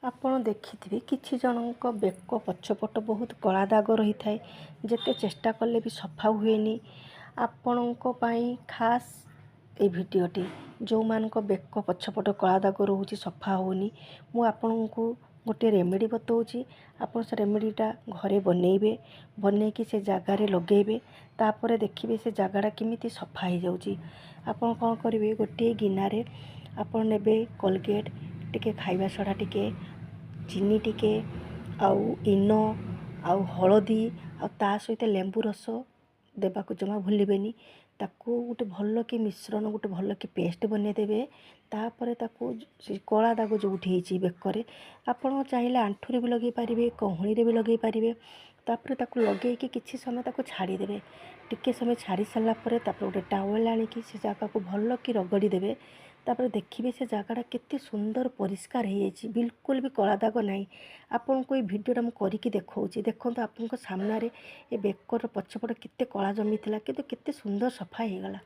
ଆପଣ ଦେଖିଥିବେ କିଛି ଜଣଙ୍କ ବେକ ପଛପଟ ବହୁତ କଳା ଦାଗ ରହିଥାଏ। ଯେତେ ଚେଷ୍ଟା କଲେ ବି ସଫା ହୁଏନି। ଆପଣଙ୍କ ପାଇଁ ଖାସ୍ এই ଭିଡ଼ିଓଟି। ଯେଉଁମାନଙ୍କ ବେକ ପଛପଟ କଳା ଦାଗ ରହୁଛି, ସଫା ହେଉନି, ମୁଁ ଆପଣଙ୍କୁ ଗୋଟିଏ ରେମେଡ଼ି ବତାଉଛି। ଆପଣ ସେ ରେମେଡ଼ିଟା ଘରେ ବନେଇବେ, ବନେଇକି ସେ ଜାଗାରେ ଲଗେଇବେ। ତାପରେ ଦେଖିବେ ସେ ଜାଗାଟା କେମିତି ସଫା ହେଇଯାଉଛି। ଆପଣ କ'ଣ କରିବେ, ଗୋଟିଏ ଗିନାରେ ଆପଣ ନେବେ କୋଲଗେଟ୍, ଟିକେ ଖାଇବା ସୋଡ଼ା, ଟିକେ ଚିନି, ଟିକେ ଆଉ ଇନୋ ଆଉ ହଳଦୀ ଆଉ ତା ସହିତ ଲେମ୍ବୁ ରସ ଦେବାକୁ ଜମା ଭୁଲିବେନି। ତାକୁ ଗୋଟେ ଭଲ କି ମିଶ୍ରଣ, ଗୋଟେ ଭଲ କି ପେଷ୍ଟ ବନେଇଦେବେ। ତାପରେ ତାକୁ ସେ କଳା ଦାଗ ଯେଉଁଠି ହେଇଛି ବେକରେ, ଆପଣ ଚାହିଁଲେ ଆଣ୍ଠୁରେ ବି ଲଗେଇ ପାରିବେ, କହୁଣୀରେ ବି ଲଗେଇ ପାରିବେ। ତାପରେ ତାକୁ ଲଗେଇକି କିଛି ସମୟ ତାକୁ ଛାଡ଼ିଦେବେ। ଟିକେ ସମୟ ଛାଡ଼ି ସାରିଲା ପରେ ତାପରେ ଗୋଟେ ଟାୱେଲ୍ ଆଣିକି ସେ ଜାଗାକୁ ଭଲ କି ରଗଡ଼ି ଦେବେ। ତାପରେ ଦେଖିବେ ସେ ଜାଗାଟା କେତେ ସୁନ୍ଦର ପରିଷ୍କାର ହେଇଯାଇଛି, ବିଲକୁଲ ବି କଳା ଦାଗ ନାହିଁ। ଆପଣଙ୍କୁ ଏଇ ଭିଡ଼ିଓଟା ମୁଁ କରିକି ଦେଖାଉଛି। ଦେଖନ୍ତୁ ଆପଣଙ୍କ ସାମ୍ନାରେ ଏ ବେକର ପଛପଟ କେତେ କଳା ଜମିଥିଲା, କିନ୍ତୁ କେତେ ସୁନ୍ଦର ସଫା ହେଇଗଲା।